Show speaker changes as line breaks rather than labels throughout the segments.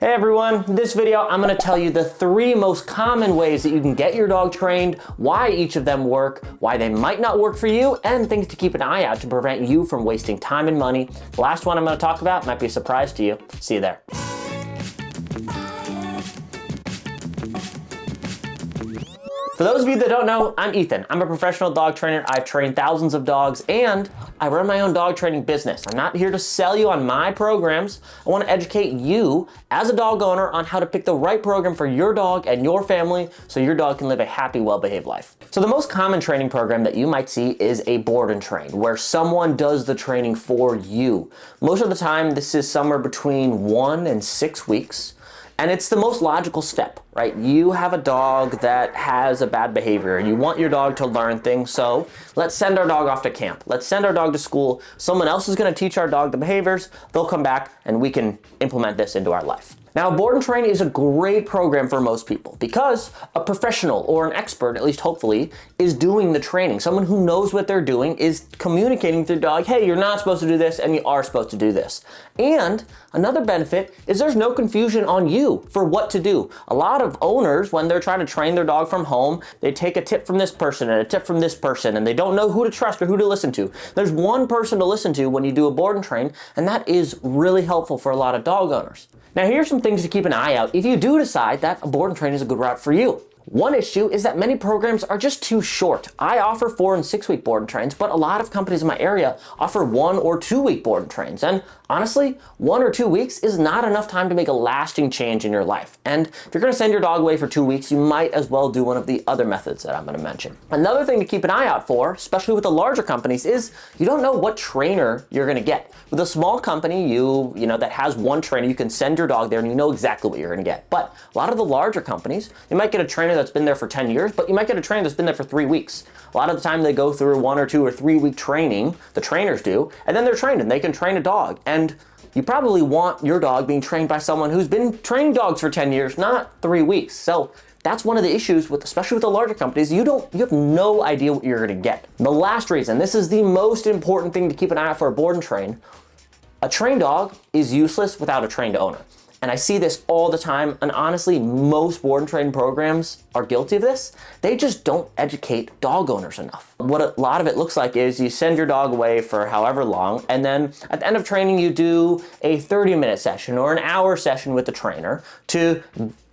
Hey everyone, in this video I'm going to tell you the 3 most common ways that you can get your dog trained, why each of them work, why they might not work for you, and things to keep an eye out to prevent you from wasting time and money. The last one I'm going to talk about might be a surprise to you. See you there. For those of you that don't know, I'm Ethan. I'm a professional dog trainer. I've trained thousands of dogs and I run my own dog training business. I'm not here to sell you on my programs. I want to educate you as a dog owner on how to pick the right program for your dog and your family so your dog can live a happy, well-behaved life. So the most common training program that you might see is a board and train, where someone does the training for you. Most of the time, this is somewhere between 1 and 6 weeks. And it's the most logical step, right? You have a dog that has a bad behavior and you want your dog to learn things. So let's send our dog off to camp. Let's send our dog to school. Someone else is going to teach our dog the behaviors. They'll come back and we can implement this into our life. Now, board and train is a great program for most people because a professional or an expert, at least hopefully, is doing the training. Someone who knows what they're doing is communicating to the dog, hey, you're not supposed to do this and you are supposed to do this. And another benefit is there's no confusion on you for what to do. A lot of owners, when they're trying to train their dog from home, they take a tip from this person and a tip from this person and they don't know who to trust or who to listen to. There's one person to listen to when you do a board and train, and that is really helpful for a lot of dog owners. Now, here's some things to keep an eye out if you do decide that a board and train is a good route for you. One issue is that many programs are just too short. I offer 4 and 6 week board and trains, but a lot of companies in my area offer 1 or 2 week board and trains. And honestly, 1 or 2 weeks is not enough time to make a lasting change in your life. And if you're gonna send your dog away for 2 weeks, you might as well do one of the other methods that I'm gonna mention. Another thing to keep an eye out for, especially with the larger companies, is you don't know what trainer you're gonna get. With a small company, you know, that has one trainer, you can send your dog there and you know exactly what you're gonna get. But a lot of the larger companies, you might get a trainer that's been there for 10 years, but you might get a trainer that's been there for 3 weeks. A lot of the time they go through 1 or 2 or 3 week training, the trainers do, and then they're trained and they can train a dog. And you probably want your dog being trained by someone who's been training dogs for 10 years, not 3 weeks. So that's one of the issues with, especially with the larger companies, you have no idea what you're gonna get. The last reason, this is the most important thing to keep an eye out for a board and train, a trained dog is useless without a trained owner. And I see this all the time, and honestly, most board and train programs are guilty of this. They just don't educate dog owners enough. What a lot of it looks like is you send your dog away for however long, and then at the end of training, you do a 30-minute session or an hour session with the trainer to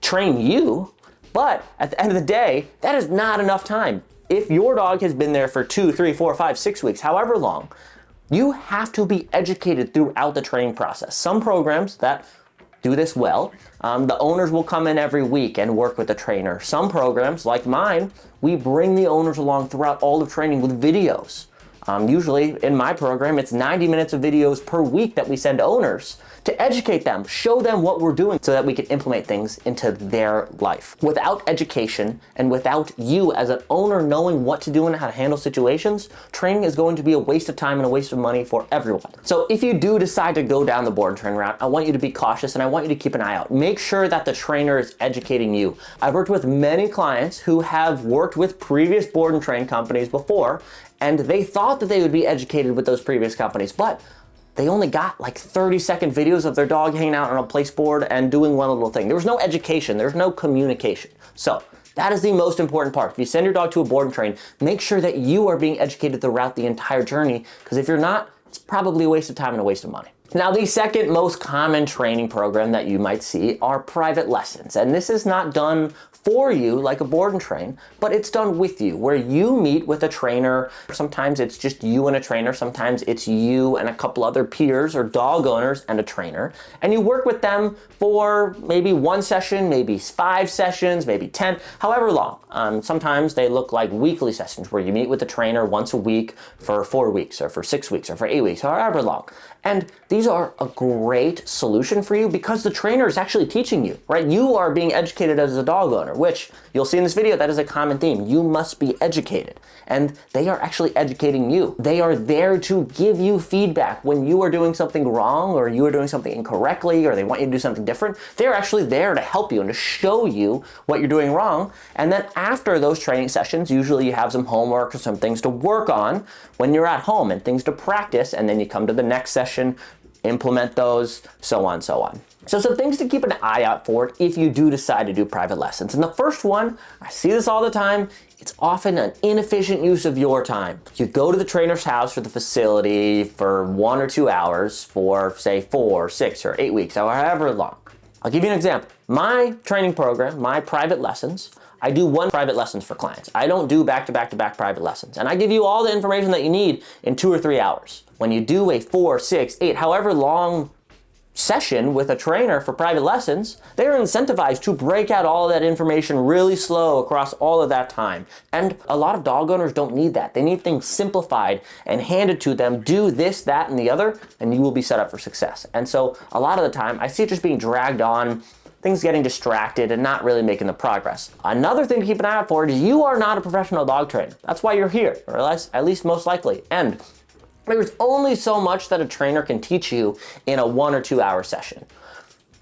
train you. But at the end of the day, that is not enough time. If your dog has been there for 2, 3, 4, 5, 6 weeks, however long, you have to be educated throughout the training process. Some programs that do this well, the owners will come in every week and work with the trainer. Some programs, like mine, we bring the owners along throughout all of training with videos. Usually in my program, it's 90 minutes of videos per week that we send owners to educate them, show them what we're doing so that we can implement things into their life. Without education and without you as an owner knowing what to do and how to handle situations, training is going to be a waste of time and a waste of money for everyone. So if you do decide to go down the board and train route, I want you to be cautious and I want you to keep an eye out. Make sure that the trainer is educating you. I've worked with many clients who have worked with previous board and train companies before, and they thought that they would be educated with those previous companies, but they only got like 30-second videos of their dog hanging out on a place board and doing one little thing. There was no education, there's no communication. So that is the most important part. If you send your dog to a board and train, make sure that you are being educated throughout the entire journey, because if you're not, it's probably a waste of time and a waste of money. Now, the second most common training program that you might see are private lessons. And this is not done for you like a board and train, but it's done with you, where you meet with a trainer. Sometimes it's just you and a trainer. Sometimes it's you and a couple other peers or dog owners and a trainer. And you work with them for maybe 1 session, maybe 5 sessions, maybe 10, however long. Sometimes they look like weekly sessions where you meet with the trainer once a week for 4 weeks or for 6 weeks or for 8 weeks, however long. And these are a great solution for you because the trainer is actually teaching you, right? You are being educated as a dog owner, which you'll see in this video, that is a common theme. You must be educated. And they are actually educating you. They are there to give you feedback when you are doing something wrong or you are doing something incorrectly or they want you to do something different. They're actually there to help you and to show you what you're doing wrong. And then after those training sessions, usually you have some homework or some things to work on when you're at home and things to practice. And then you come to the next session implement those, so on, so on. So some things to keep an eye out for if you do decide to do private lessons. And the first one, I see this all the time, it's often an inefficient use of your time. You go to the trainer's house or the facility for 1 or 2 hours for say 4, 6, or 8 weeks, or however long. I'll give you an example. My training program, my private lessons, I do 1 private lessons for clients. I don't do back-to-back-to-back private lessons. And I give you all the information that you need in 2 or 3 hours. When you do a 4, 6, 8, however long session with a trainer for private lessons, they are incentivized to break out all of that information really slow across all of that time. And a lot of dog owners don't need that. They need things simplified and handed to them. Do this, that, and the other, and you will be set up for success. And so a lot of the time, I see it just being dragged on, things getting distracted and not really making the progress. Another thing to keep an eye out for is you are not a professional dog trainer. That's why you're here, or at least most likely. And there's only so much that a trainer can teach you in a 1 or 2 hour session,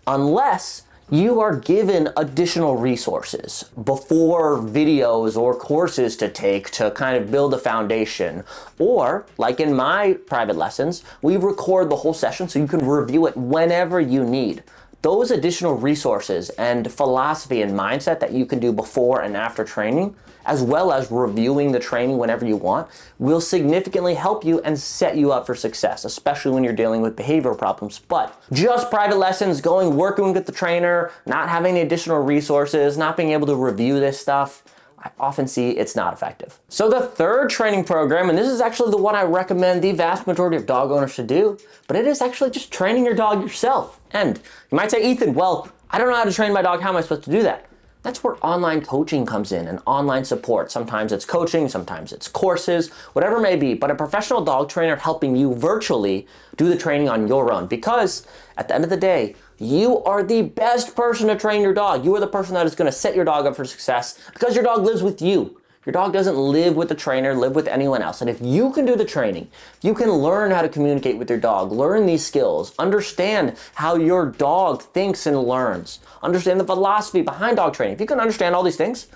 unless you are given additional resources before videos or courses to take to kind of build a foundation. Or, like in my private lessons, we record the whole session so you can review it whenever you need. Those additional resources and philosophy and mindset that you can do before and after training, as well as reviewing the training whenever you want, will significantly help you and set you up for success, especially when you're dealing with behavioral problems. But just private lessons, working with the trainer, not having the additional resources, not being able to review this stuff, I often see it's not effective. So the third training program, and this is actually the one I recommend the vast majority of dog owners should do, but it is actually just training your dog yourself. And you might say, Ethan, well, I don't know how to train my dog. How am I supposed to do that? That's where online coaching comes in and online support. Sometimes it's coaching, sometimes it's courses, whatever it may be, but a professional dog trainer helping you virtually do the training on your own. Because at the end of the day, you are the best person to train your dog. You are the person that is going to set your dog up for success because your dog lives with you. Your dog doesn't live with the trainer, live with anyone else. And if you can do the training, you can learn how to communicate with your dog, learn these skills, understand how your dog thinks and learns, understand the philosophy behind dog training. If you can understand all these things,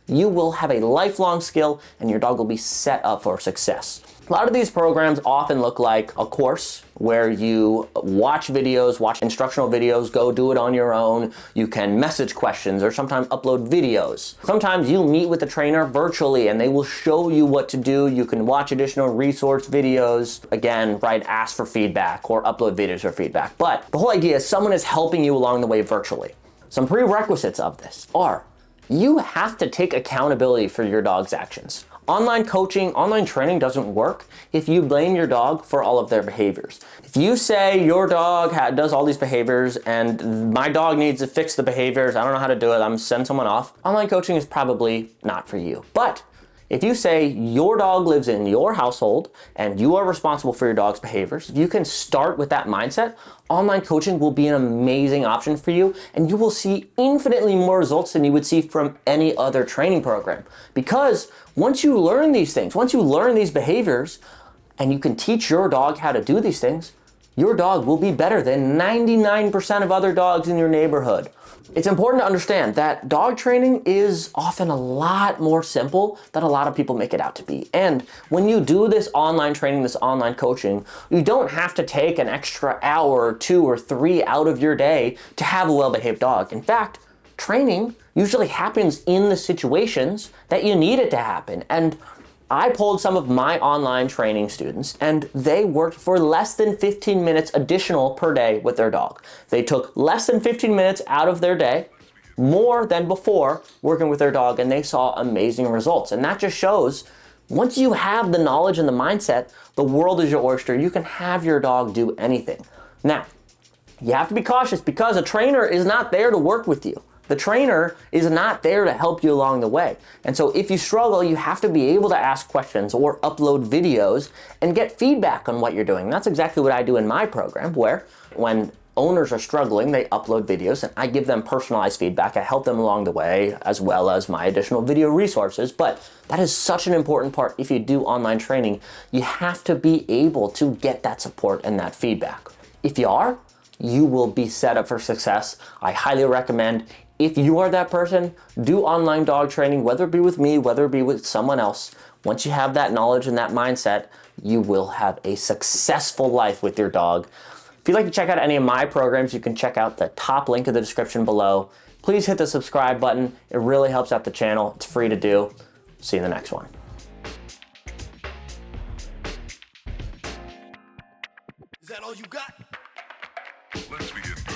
you will have a lifelong skill and your dog will be set up for success. A lot of these programs often look like a course where you watch videos, watch instructional videos, go do it on your own. You can message questions or sometimes upload videos. Sometimes you meet with the trainer virtually and they will show you what to do. You can watch additional resource videos. Again, ask for feedback or upload videos for feedback. But the whole idea is someone is helping you along the way virtually. Some prerequisites of this are you have to take accountability for your dog's actions. Online coaching, online training doesn't work if you blame your dog for all of their behaviors. If you say your dog does all these behaviors and my dog needs to fix the behaviors, I don't know how to do it, I'm gonna send someone off, online coaching is probably not for you. But if you say your dog lives in your household and you are responsible for your dog's behaviors, if you can start with that mindset, online coaching will be an amazing option for you and you will see infinitely more results than you would see from any other training program. Because once you learn these things, once you learn these behaviors and you can teach your dog how to do these things, your dog will be better than 99% of other dogs in your neighborhood. It's important to understand that dog training is often a lot more simple than a lot of people make it out to be. And when you do this online training, this online coaching, you don't have to take an extra hour or 2 or 3 out of your day to have a well-behaved dog. In fact, training usually happens in the situations that you need it to happen. And I polled some of my online training students and they worked for less than 15 minutes additional per day with their dog. They took less than 15 minutes out of their day, more than before working with their dog, and they saw amazing results. And that just shows once you have the knowledge and the mindset, the world is your oyster. You can have your dog do anything. Now, you have to be cautious because a trainer is not there to work with you. The trainer is not there to help you along the way. And so if you struggle, you have to be able to ask questions or upload videos and get feedback on what you're doing. That's exactly what I do in my program, where when owners are struggling, they upload videos and I give them personalized feedback. I help them along the way, as well as my additional video resources. But that is such an important part. If you do online training, you have to be able to get that support and that feedback. If you are, you will be set up for success. I highly recommend, if you are that person, do online dog training, whether it be with me, whether it be with someone else. Once you have that knowledge and that mindset, you will have a successful life with your dog. If you'd like to check out any of my programs, you can check out the top link in the description below. Please hit the subscribe button. It really helps out the channel. It's free to do. See you in the next one.
Is that all you got?
Let's begin.